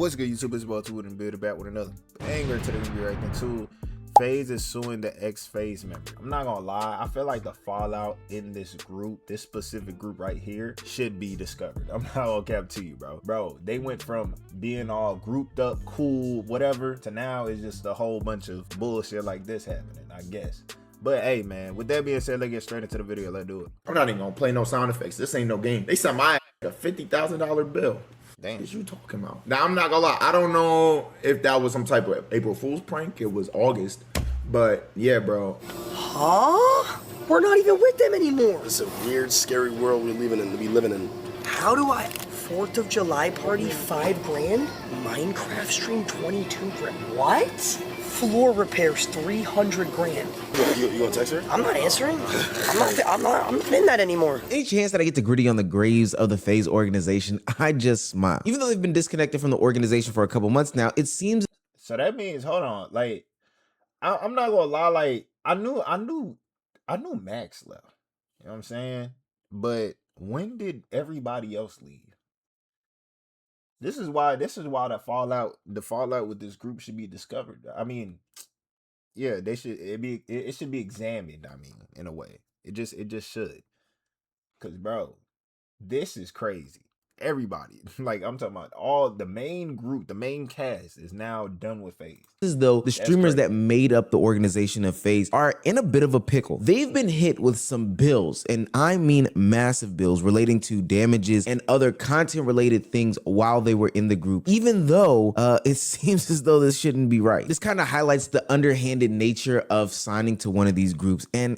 What's good, YouTube? It's about to and build back with another banger to the review right now too. FaZe is suing the ex-FaZe member. I'm not gonna lie, I feel like the fallout in this group, this specific group right here, should be discovered. I'm not gonna cap to you, bro. They went from being all grouped up, cool, whatever, to now it's just a whole bunch of bullshit like this happening, I guess. But hey, man, with that being said, let's get straight into the video. Let's do it. I'm not even gonna play no sound effects. This ain't no game. They sent my ass a $50,000 bill. Damn. What you talking about? Now, I'm not gonna lie. I don't know if that was some type of April Fool's prank. It was August. But yeah, bro. Huh? We're not even with them anymore. It's a weird, scary world we're living in. How do I... 4th of July party, 5 grand? Minecraft stream, 22 grand. What? Floor repairs, 300 grand. You gonna text her? I'm not answering. I'm not in that anymore. Any chance that I get to gritty on the graves of the FaZe organization, I just smile. Even though they've been disconnected from the organization for a couple months now, it seems... So that means, hold on, like, I'm not gonna lie, like, I knew Max left. You know what I'm saying? But when did everybody else leave? This is why the fallout with this group should be discovered. I mean, yeah, it should be examined, I mean, in a way. It just should. Cause bro, this is crazy. Everybody, like I'm talking about all the main group, the main cast is now done with FaZe. As though the streamers that made up the organization of FaZe are in a bit of a pickle. They've been hit with some bills, and I mean massive bills relating to damages and other content related things while they were in the group, even though it seems as though this shouldn't be right. This kind of highlights the underhanded nature of signing to one of these groups, and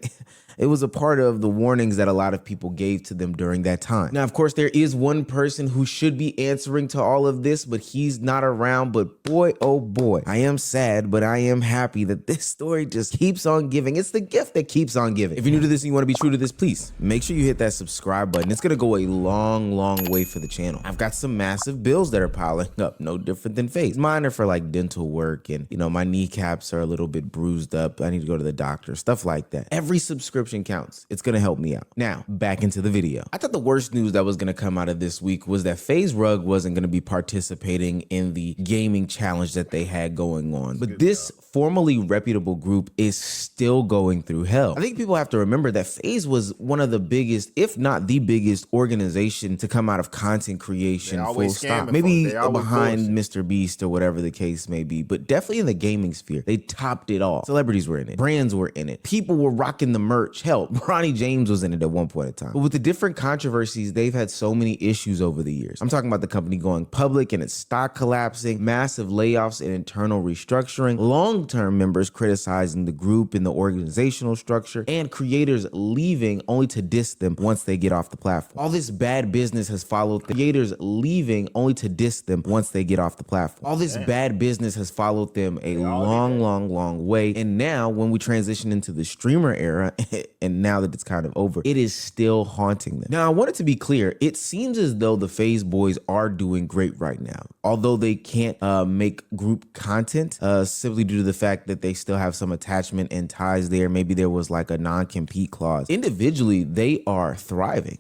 it was a part of the warnings that a lot of people gave to them during that time. Now, of course, there is one person who should be answering to all of this, but he's not around. But boy, oh boy, I am sad, but I am happy that this story just keeps on giving. It's the gift that keeps on giving. If you're new to this and you want to be true to this, please make sure you hit that subscribe button. It's gonna go a long, long way for the channel. I've got some massive bills that are piling up, no different than FaZe. Mine are for like dental work, and you know, my kneecaps are a little bit bruised up. I need to go to the doctor, stuff like that. Every subscription counts. It's gonna help me out. Now, back into the video. I thought the worst news that was gonna come out of this week was that FaZe Rug wasn't gonna be participating in the gaming challenge that they had going on. But this formerly reputable group is still going through hell. I think people have to remember that FaZe was one of the biggest, if not the biggest organization to come out of content creation, full stop. Maybe behind Mr. Beast or whatever the case may be, but definitely in the gaming sphere, they topped it all. Celebrities were in it. Brands were in it. People were rocking the merch. Hell, Bronny James was in it at one point in time. But with the different controversies, they've had so many issues over the years. I'm talking about the company going public and its stock collapsing, massive layoffs and internal restructuring, long-term members criticizing the group and the organizational structure, and creators leaving only to diss them once they get off the platform. All this bad business has followed them. Creators leaving only to diss them once they get off the platform. All this bad business has followed them a long way. And now when we transition into the streamer era, and now that it's kind of over, it is still haunting them. Now, I want it to be clear, it seems as though the FaZe boys are doing great right now. Although they can't make group content simply due to the fact that they still have some attachment and ties there. Maybe there was like a non-compete clause. Individually, they are thriving.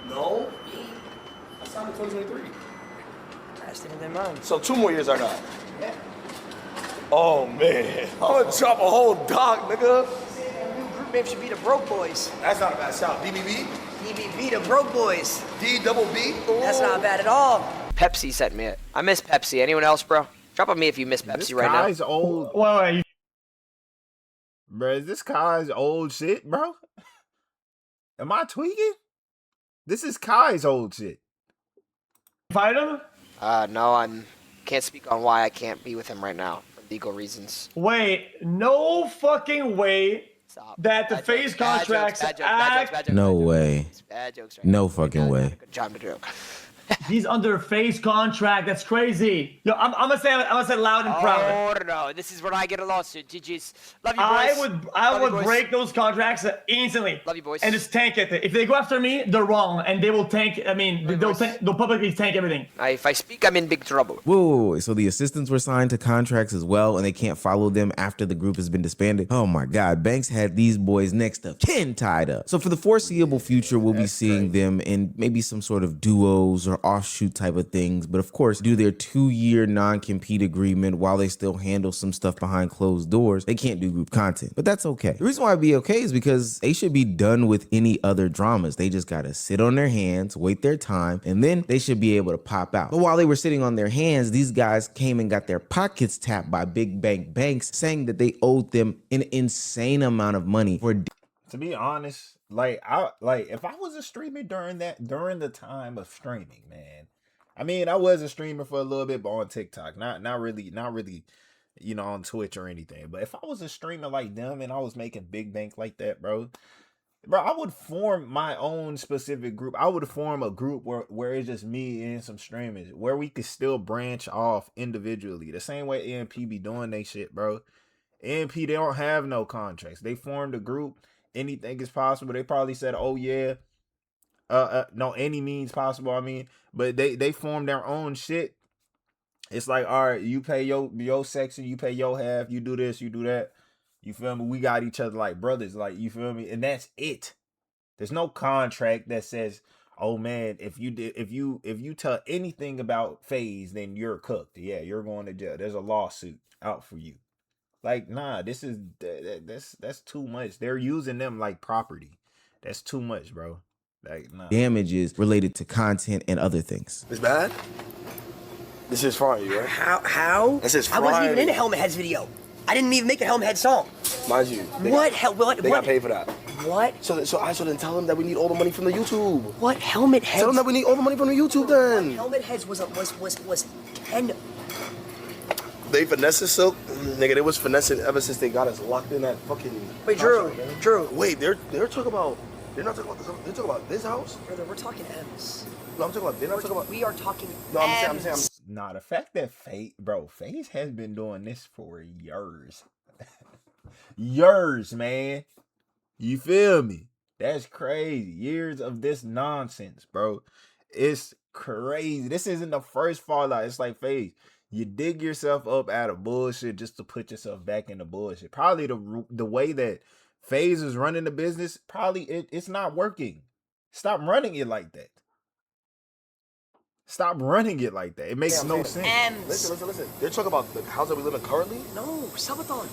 No. I signed in 2023. That's different than mine. So 2 more years I got. Yeah. Oh man, I'm gonna drop a whole doc, nigga. Group name should be the Broke Boys. That's not a bad sound. DBB? DBB, the Broke Boys. D-double-B? That's not bad at all. Pepsi sent me it. I miss Pepsi. Anyone else, bro? Drop on me if you miss Pepsi right now. Kai's old. Wait. Bro, is this Kai's old shit, bro? Am I tweaking? This is Kai's old shit. Fight him? No, I can't speak on why I can't be with him right now for legal reasons. Wait, no fucking way Stop. that the Bad FaZe jokes, bad contracts jokes, bad jokes, No way. Bad jokes right No now. fucking way. Good job to do. He's under FaZe contract. That's crazy. Yo, I'm gonna say loud and proud. Oh no, this is where I get a lawsuit. GG's. Love you, boys. I would break those contracts instantly. Love you, boys. And just tank it. If they go after me, they're wrong, and they will tank. I mean, they'll publicly tank everything. If I speak, I'm in big trouble. Whoa, so the assistants were signed to contracts as well, and they can't follow them after the group has been disbanded? Oh my God, Banks had these boys next to 10 tied up. So for the foreseeable future, we'll be seeing them in maybe some sort of duos or offshoot type of things, but of course, due to their 2-year non-compete agreement, while they still handle some stuff behind closed doors, they can't do group content. But that's okay. The reason why it'd be okay is because they should be done with any other dramas. They just gotta sit on their hands, wait their time, and then they should be able to pop out. But while they were sitting on their hands, these guys came and got their pockets tapped by Big Banks, saying that they owed them an insane amount of money for. To be honest, like if I was a streamer during the time of streaming, man. I mean, I was a streamer for a little bit, but on TikTok, not really, you know, on Twitch or anything. But if I was a streamer like them and I was making big bank like that, bro, I would form my own specific group. I would form a group where it's just me and some streamers, where we could still branch off individually. The same way AMP be doing they shit, bro. AMP, they don't have no contracts. They formed a group. Anything is possible. They probably said, oh yeah, no, any means possible. I mean, but they formed their own shit. It's like, all right, you pay your section, you pay your half, you do this, you do that. You feel me? We got each other like brothers, like, you feel me? And that's it. There's no contract that says, oh man, if you tell anything about FaZe, then you're cooked. Yeah, you're going to jail. There's a lawsuit out for you. Like, nah, that's too much. They're using them like property. That's too much, bro. Like, nah. Damages related to content and other things. It's bad? This is frying you, right? How? This is I wasn't even frying. in a Helmet Heads video. I didn't even make a Helmet Head song. Mind you. What? They got paid for that. What? So I shouldn't tell them that we need all the money from the YouTube. What Helmet Heads? Tell them that we need all the money from the YouTube then. Helmet Heads was 10. They finessed Silk. Nigga, they was finessing ever since they got us locked in that fucking. Wait, Drew. Wait, they're talking about. They're not talking about this. They're talking about this house. Brother, we're talking M's. No, I'm talking about. They're not talking about. We are talking No, I'm M's. saying. Nah, the fact that FaZe has been doing this for years. Years, man. You feel me? That's crazy. Years of this nonsense, bro. It's crazy. This isn't the first fallout. It's like FaZe. You dig yourself up out of bullshit just to put yourself back into bullshit. Probably the way that FaZe is running the business, probably it's not working. Stop running it like that. Stop running it like that. It makes no sense. M's. Listen. They're talking about the house that we live in currently. No, Sabathon.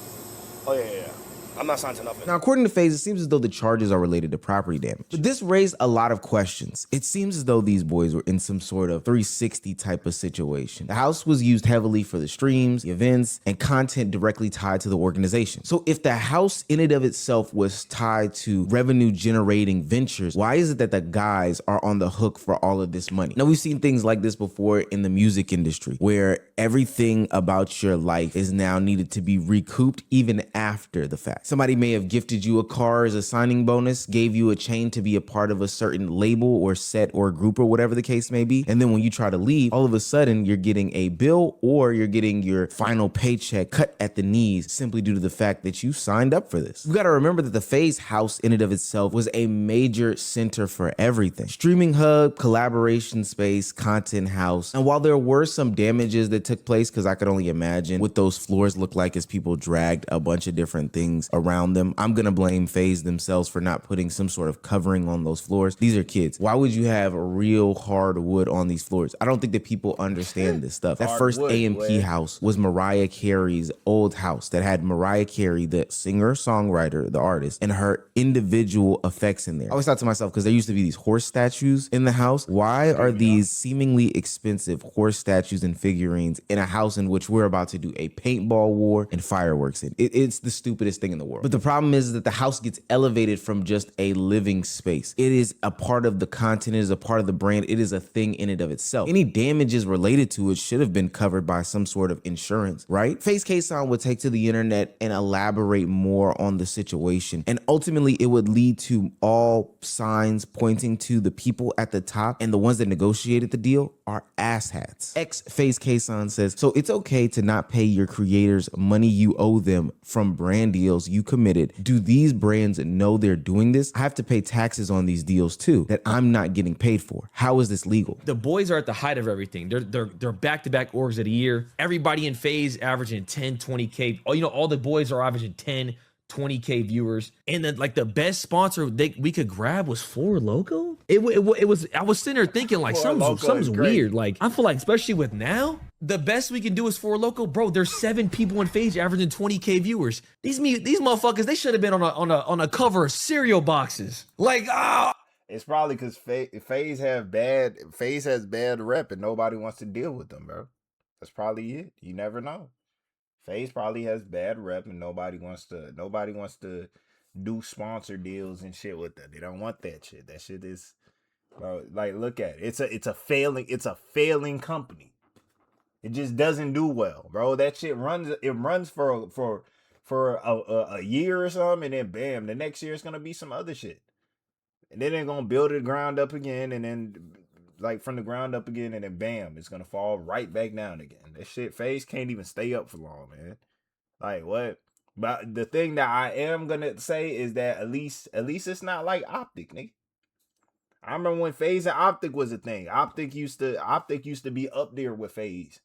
Oh yeah. I'm not signed to nothing. Now, according to FaZe, it seems as though the charges are related to property damage. But this raised a lot of questions. It seems as though these boys were in some sort of 360 type of situation. The house was used heavily for the streams, the events, and content directly tied to the organization. So if the house in and of itself was tied to revenue generating ventures, why is it that the guys are on the hook for all of this money? Now, we've seen things like this before in the music industry, where everything about your life is now needed to be recouped even after the fact. Somebody may have gifted you a car as a signing bonus, gave you a chain to be a part of a certain label or set or group or whatever the case may be. And then when you try to leave, all of a sudden you're getting a bill or you're getting your final paycheck cut at the knees simply due to the fact that you signed up for this. We've got to remember that the FaZe house in and of itself was a major center for everything. Streaming hub, collaboration space, content house. And while there were some damages that took place, because I could only imagine what those floors look like as people dragged a bunch of different things around them. I'm gonna blame FaZe themselves for not putting some sort of covering on those floors. These are kids. Why would you have real hard wood on these floors? I don't think that people understand this stuff. That first AMP house was Mariah Carey's old house that had Mariah Carey, the singer, songwriter, the artist, and her individual effects in there. I always thought to myself, because there used to be these horse statues in the house, why are these seemingly expensive horse statues and figurines in a house in which we're about to do a paintball war and fireworks in? It's the stupidest thing in the world. But the problem is that the house gets elevated from just a living space. It is a part of the content, it is a part of the brand, it is a thing in and of itself. Any damages related to it should have been covered by some sort of insurance, right? FaZe Kaysan would take to the internet and elaborate more on the situation. And ultimately it would lead to all signs pointing to the people at the top, and the ones that negotiated the deal are asshats. Ex-FaZe Kaysan says, so it's okay to not pay your creators money you owe them from brand deals you committed. Do these brands know they're doing this? I have to pay taxes on these deals too that I'm not getting paid for. How is this legal? The boys are at the height of everything. They're back-to-back orgs of the year. Everybody in FaZe averaging 10, 20K. Oh, you know, all the boys are averaging 10, 20K viewers, and then like the best sponsor we could grab was Four Loko. It was. I was sitting there thinking like Four Loko something's is great. weird. Like I feel like especially with now, the best we can do is Four Loko, bro. There's 7 people in FaZe averaging 20K viewers. These motherfuckers, they should have been on a cover of cereal boxes. Like It's probably because FaZe has bad rep and nobody wants to deal with them, bro. That's probably it. You never know. FaZe probably has bad rep and nobody wants to do sponsor deals and shit with them. They don't want that shit. That shit is, bro, like look at it. It's a failing company. It just doesn't do well, bro. That shit runs for a year or something, and then bam, the next year it's gonna be some other shit. And then they're gonna build it ground up again, and then like from the ground up again, and then bam, it's gonna fall right back down again. That shit, FaZe can't even stay up for long, man. Like what? But the thing that I am gonna say is that at least it's not like Optic, nigga. I remember when FaZe and Optic was a thing. Optic used to be up there with FaZe.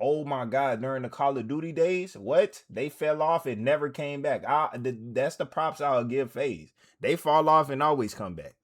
Oh my God, during the Call of Duty days, what? They fell off and never came back. That's the props I'll give FaZe. They fall off and always come back.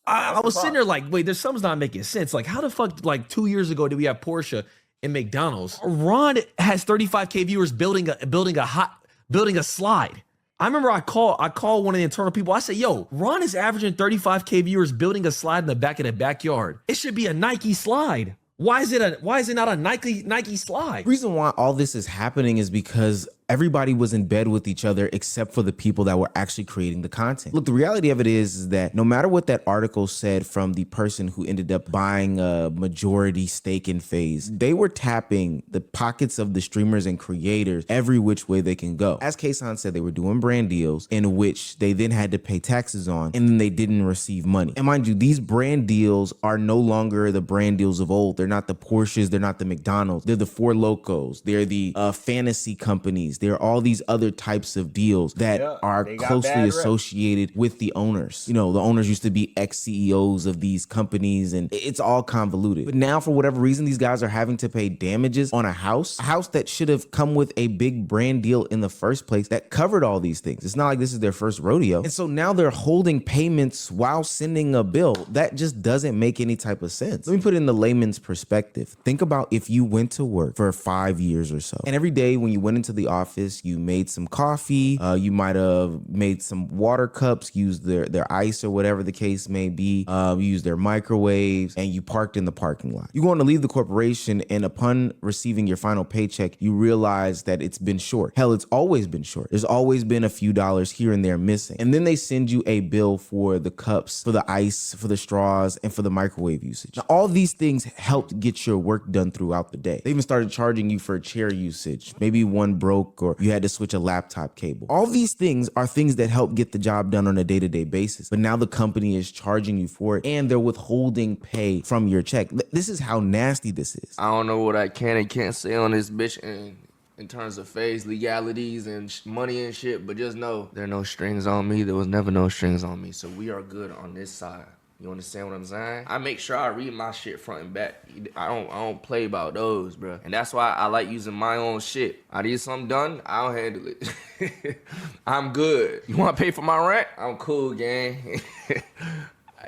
I was sitting there like, wait, there's something's not making sense. Like, how the fuck, like 2 years ago, did we have Porsche and McDonald's? Ron has 35K viewers building a slide. I remember I called one of the internal people. I said, yo, Ron is averaging 35K viewers building a slide in the back of the backyard. It should be a Nike slide. Why is it not a Nike slide? The reason why all this is happening is because everybody was in bed with each other except for the people that were actually creating the content. Look, the reality of it is that no matter what that article said from the person who ended up buying a majority stake in FaZe, they were tapping the pockets of the streamers and creators every which way they can go. As Kaysan said, they were doing brand deals in which they then had to pay taxes on, and then they didn't receive money. And mind you, these brand deals are no longer the brand deals of old. They're not the Porsches, they're not the McDonald's, they're the Four Locos, they're the fantasy companies. There are all these other types of deals that are closely associated with the owners. You know, the owners used to be ex-CEOs of these companies, and it's all convoluted. But now, for whatever reason, these guys are having to pay damages on a house that should have come with a big brand deal in the first place that covered all these things. It's not like this is their first rodeo. And so now they're holding payments while sending a bill. That just doesn't make any type of sense. Let me put it in the layman's perspective. Think about if you went to work for 5 years or so, and every day when you went into the office, you made some coffee, you might have made some water cups, used their ice or whatever the case may be, you used their microwaves, and you parked in the parking lot. You want to leave the corporation, and upon receiving your final paycheck, you realize that it's been short. Hell, it's always been short. There's always been a few dollars here and there missing. And then they send you a bill for the cups, for the ice, for the straws, and for the microwave usage. Now, all these things helped get your work done throughout the day. They even started charging you for chair usage. Maybe one broke, or you had to switch a laptop cable. All these things are things that help get the job done on a day-to-day basis. But now the company is charging you for it, and they're withholding pay from your check. This is how nasty this is. I don't know what I can and can't say on this bitch in terms of FaZe legalities and money and shit, but just know there are no strings on me. There was never no strings on me. So we are good on this side. You understand what I'm saying? I make sure I read my shit front and back. I don't play about those, bro. And that's why I like using my own shit. I need something done, I'll handle it. I'm good. You want to pay for my rent? I'm cool, gang.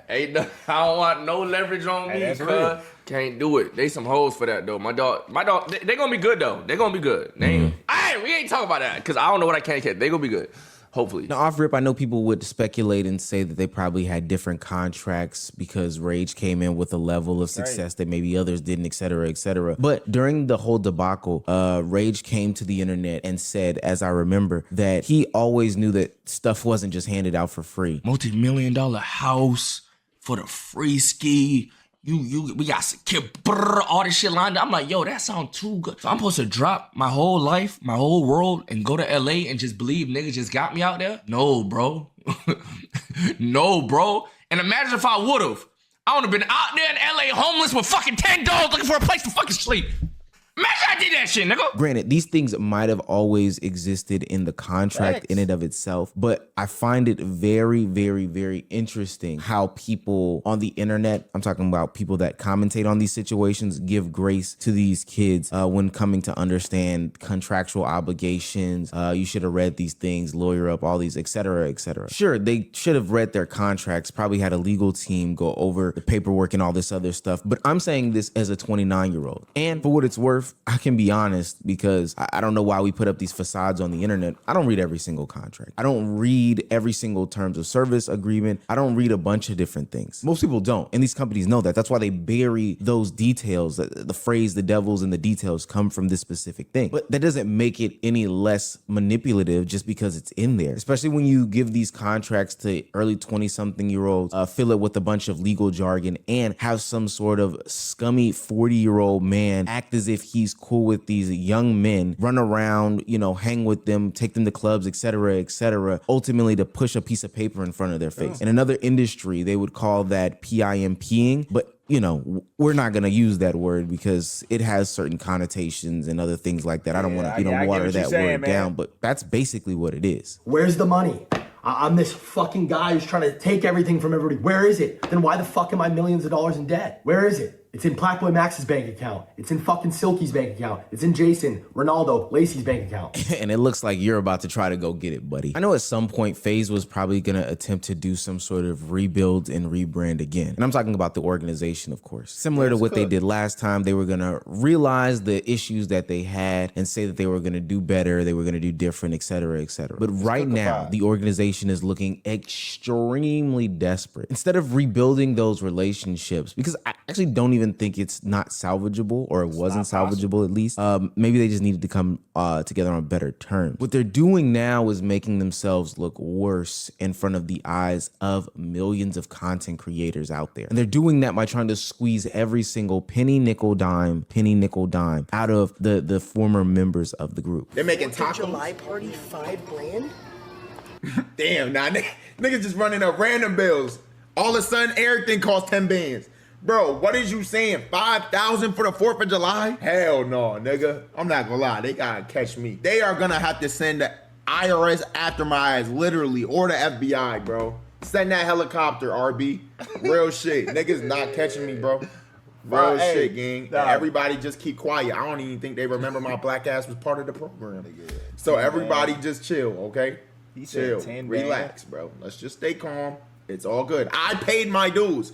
I don't want no leverage on me, cuz. Can't do it. They some hoes for that, though. My dog, they gonna be good, though. They gonna be good. We ain't talking about that, because I don't know what I can't get. They gonna be good. Hopefully. Now, off rip, I know people would speculate and say that they probably had different contracts because Rage came in with a level of success that maybe others didn't, et cetera, et cetera. But during the whole debacle, Rage came to the internet and said, as I remember, that he always knew that stuff wasn't just handed out for free. Multi-million-dollar house for the free ski. We got all this shit lined up. I'm like, yo, that sounds too good. So I'm supposed to drop my whole life, my whole world, and go to LA and just believe niggas just got me out there? No, bro. No, bro. And imagine if I would've. I would've been out there in LA homeless with fucking $10 looking for a place to fucking sleep. Imagine I I did that shit, nigga. Granted, these things might have always existed in the contract in and of itself, but I find it very, very, very interesting how people on the internet, I'm talking about people that commentate on these situations, give grace to these kids when coming to understand contractual obligations. You should have read these things, lawyer up, all these, et cetera, et cetera. Sure, they should have read their contracts, probably had a legal team go over the paperwork and all this other stuff. But I'm saying this as a 29-year-old. And for what it's worth, I can be honest, because I don't know why we put up these facades on the internet. I don't read every single contract. I don't read every single terms of service agreement. I don't read a bunch of different things. Most people don't. And these companies know that. That's why they bury those details. The phrase, the devil's in the details, come from this specific thing. But that doesn't make it any less manipulative just because it's in there. Especially when you give these contracts to early 20-something-year-olds, fill it with a bunch of legal jargon, and have some sort of scummy 40-year-old man act as if he's cool with these young men, run around, you know, hang with them, take them to clubs, et cetera, ultimately to push a piece of paper in front of their face. In another industry, they would call that pimping, but you know, we're not going to use that word because it has certain connotations and other things like that. I don't want to, water that word down, but that's basically what it is. Where's the money? I'm this fucking guy who's trying to take everything from everybody. Where is it? Then why the fuck am I millions of dollars in debt? Where is it? It's in Blackboy Max's bank account. It's in fucking Silky's bank account. It's in Jason, Ronaldo, Lacey's bank account. And it looks like you're about to try to go get it, buddy. I know at some point FaZe was probably going to attempt to do some sort of rebuild and rebrand again. And I'm talking about the organization, of course. Similar to what they did last time, they were going to realize the issues that they had and say that they were going to do better, they were going to do different, et cetera, et cetera. But right now, the organization is looking extremely desperate. Instead of rebuilding those relationships, because I actually don't even think it's not salvageable, or it wasn't salvageable at least. Maybe they just needed to come together on better terms. What they're doing now is making themselves look worse in front of the eyes of millions of content creators out there. And they're doing that by trying to squeeze every single penny, nickel, dime out of the former members of the group. They're making 4th of tacos. July party, $5 grand? Damn, nah, niggas just running up random bills. All of a sudden, everything costs 10 bands. Bro, what is you saying? 5,000 for the 4th of July? Hell no, nigga. I'm not gonna lie. They gotta catch me. They are gonna have to send the IRS after my ass, literally, or the FBI, bro. Send that helicopter, RB. Real shit. Niggas not catching me, bro. Real shit, gang. Nah. Everybody just keep quiet. I don't even think they remember my black ass was part of the program. So everybody just chill, okay? Chill. 10 Relax, bro. Let's just stay calm. It's all good. I paid my dues.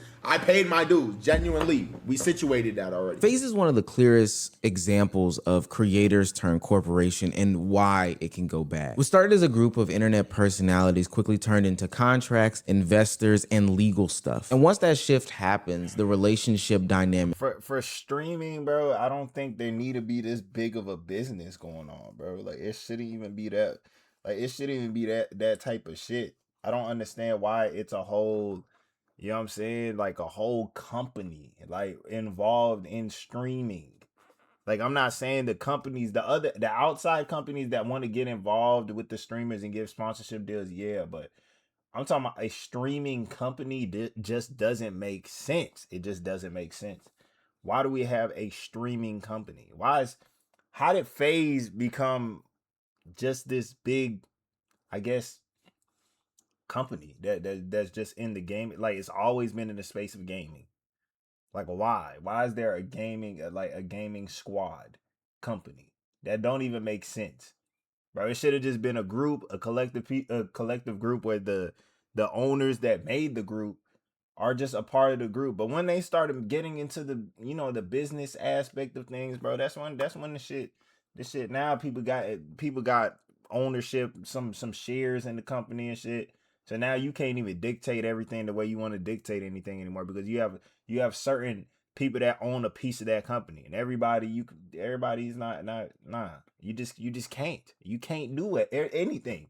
Genuinely. We situated that already. FaZe is one of the clearest examples of creators turned corporation and why it can go bad. What started as a group of internet personalities quickly turned into contracts, investors, and legal stuff. And once that shift happens, the relationship dynamic For streaming, bro, I don't think there need to be this big of a business going on, bro. Like it shouldn't even be that. Like it shouldn't even be that type of shit. I don't understand why it's a whole, you know what I'm saying, like a whole company like involved in streaming. Like I'm not saying the companies, the outside companies that want to get involved with the streamers and give sponsorship deals, yeah, but I'm talking about a streaming company just doesn't make sense. It just doesn't make sense. Why do we have a streaming company? How did FaZe become just this big, I guess, company that's just in the game? Like it's always been in the space of gaming. Like why is there a gaming squad company? That don't even make sense, bro. It should have just been a group, a collective group where the owners that made the group are just a part of the group. But when they started getting into the, you know, the business aspect of things, bro, that's when the shit now people got ownership, some shares in the company and shit. So now you can't even dictate everything the way you want to dictate anything anymore, because you have certain people that own a piece of that company, and everybody's not. You just can't. You can't do it anything.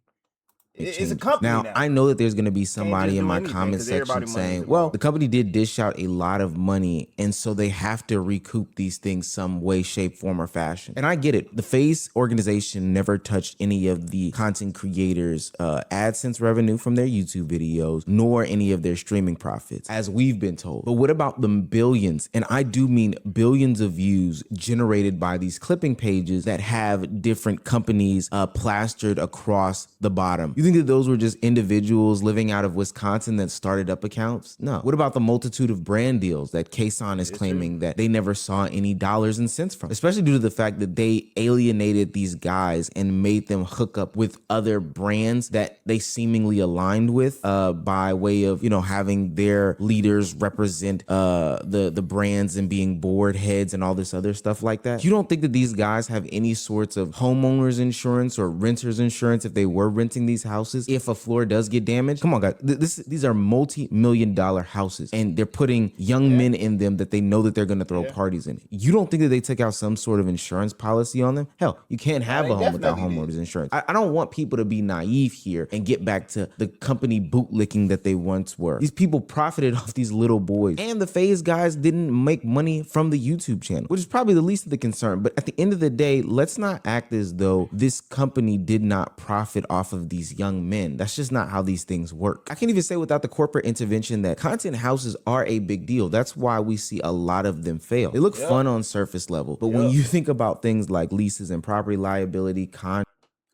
It's a company Now, now. I know that there's going to be Can't somebody just in do my anything, comment 'cause section everybody money is saying, well, involved. the company did dish out a lot of money, and so they have to recoup these things some way, shape, form, or fashion. And I get it. The FaZe organization never touched any of the content creators' AdSense revenue from their YouTube videos, nor any of their streaming profits, as we've been told. But what about the billions, and I do mean billions of views generated by these clipping pages that have different companies plastered across the bottom? You think that those were just individuals living out of Wisconsin that started up accounts? No. What about the multitude of brand deals that Kaysan is claiming that they never saw any dollars and cents from? Especially due to the fact that they alienated these guys and made them hook up with other brands that they seemingly aligned with by way of, you know, having their leaders represent the brands and being board heads and all this other stuff like that. You don't think that these guys have any sorts of homeowners insurance or renters insurance if they were renting these houses if a floor does get damaged? Come on, guys. These are multi-million-dollar houses, and they're putting young men in them that they know that they're going to throw parties in. You don't think that they took out some sort of insurance policy on them? Hell, you can't have a home without homeowners insurance. I don't want people to be naive here and get back to the company bootlicking that they once were. These people profited off these little boys, and the FaZe guys didn't make money from the YouTube channel, which is probably the least of the concern. But at the end of the day, let's not act as though this company did not profit off of these young men. That's just not how these things work. I can't even say without the corporate intervention that content houses are a big deal. That's why we see a lot of them fail. They look fun on surface level, but when you think about things like leases and property liability,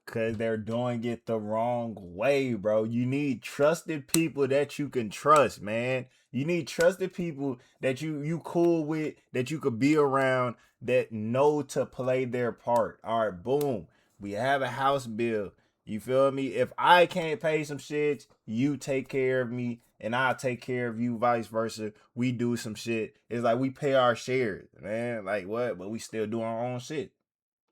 Cause they're doing it the wrong way, bro. You need trusted people that you can trust, man. You need trusted people that you cool with, that you could be around, that know to play their part. All right, boom. We have a house bill. You feel me? If I can't pay some shit, you take care of me, and I'll take care of you, vice versa. We do some shit. It's like we pay our shares, man. Like what? But we still do our own shit.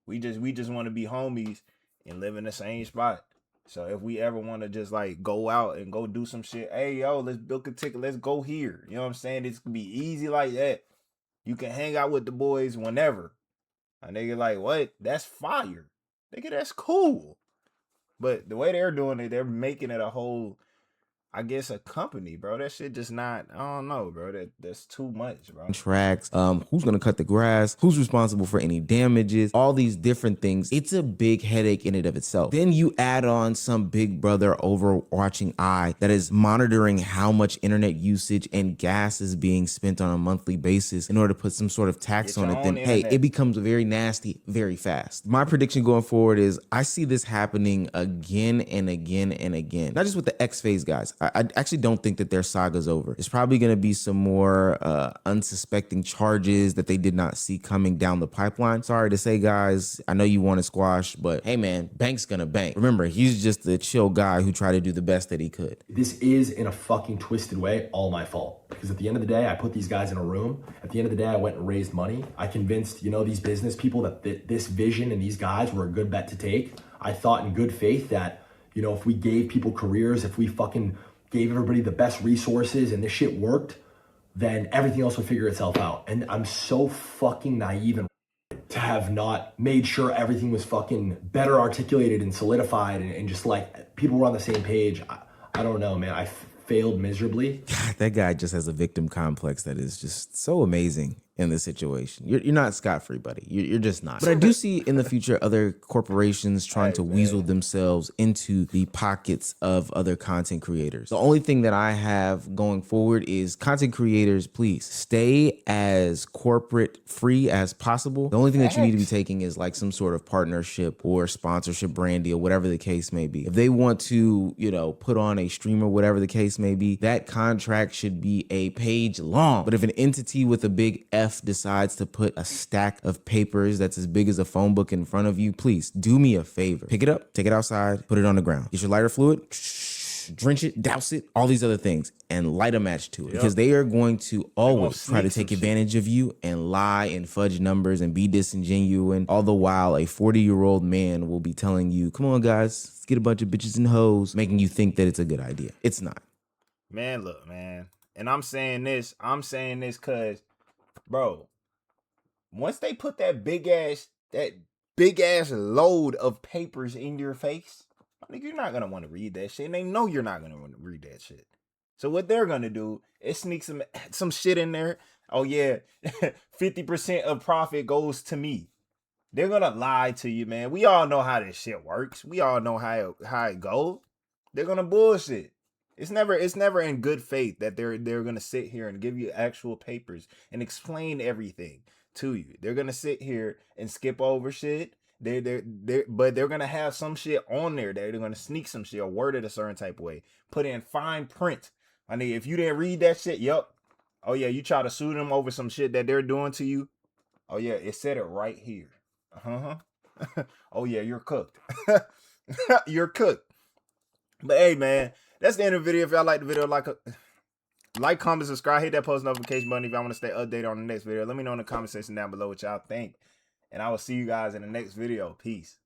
We just want to be homies and live in the same spot. So if we ever want to just like go out and go do some shit, hey yo, let's book a ticket, let's go here. You know what I'm saying? It's gonna be easy like that. You can hang out with the boys whenever. A nigga like, what? That's fire. Nigga, that's cool. But the way they're doing it, they're making it a whole, I guess, a company, bro. That shit just not, I don't know, bro. That's too much, bro. Contracts, who's gonna cut the grass, who's responsible for any damages, all these different things. It's a big headache in and of itself. Then you add on some big brother overwatching eye that is monitoring how much internet usage and gas is being spent on a monthly basis in order to put some sort of tax on it. Then hey, it becomes very nasty very fast. My prediction going forward is I see this happening again and again and again. Not just with the FaZe guys. I actually don't think that their saga's over. It's probably going to be some more unsuspecting charges that they did not see coming down the pipeline. Sorry to say, guys, I know you want to squash, but hey, man, Banks gonna bank. Remember, he's just a chill guy who tried to do the best that he could. This is, in a fucking twisted way, all my fault. Because at the end of the day, I put these guys in a room. At the end of the day, I went and raised money. I convinced, you know, these business people that this vision and these guys were a good bet to take. I thought in good faith that, you know, if we gave people careers, if we fucking gave everybody the best resources and this shit worked, then everything else would figure itself out. And I'm so fucking naive and to have not made sure everything was fucking better articulated and solidified and just like people were on the same page. I don't know, man. I failed miserably. God, that guy just has a victim complex that is just so amazing in this situation. You're not scot-free, buddy. You're just not. But I do see in the future other corporations trying to weasel themselves into the pockets of other content creators. The only thing that I have going forward is content creators, please stay as corporate free as possible. The only thing that you need to be taking is like some sort of partnership or sponsorship brand deal, whatever the case may be. If they want to, you know, put on a streamer, whatever the case may be, that contract should be a page long. But if an entity with a big F decides to put a stack of papers that's as big as a phone book in front of you, please do me a favor. Pick it up, take it outside, put it on the ground. Get your lighter fluid, drench it, douse it, all these other things, and light a match to it. Because they are going to always try to take advantage of you and lie and fudge numbers and be disingenuous. All the while, a 40-year-old man will be telling you, come on, guys, let's get a bunch of bitches and hoes, making you think that it's a good idea. It's not. Man, look, man. And I'm saying this because, bro, once they put that big ass load of papers in your face, Nigga, you're not gonna want to read that shit, and they know you're not gonna want to read that shit. So what they're gonna do is sneak some shit in there. Oh yeah, 50% of profit goes to me. They're gonna lie to you, man. We all know how this shit works. We all know how it goes. They're gonna bullshit. It's never in good faith that they're gonna sit here and give you actual papers and explain everything to you. They're gonna sit here and skip over shit. But they're gonna have some shit on there. They're gonna sneak some shit or word it a certain type of way. Put in fine print. I mean, if you didn't read that shit, yup. Oh yeah, you try to sue them over some shit that they're doing to you. Oh yeah, it said it right here. Oh yeah, you're cooked. You're cooked. But hey, man, that's the end of the video. If y'all like the video, like, comment, subscribe, hit that post notification button if y'all want to stay updated on the next video. Let me know in the comment section down below what y'all think. And I will see you guys in the next video. Peace.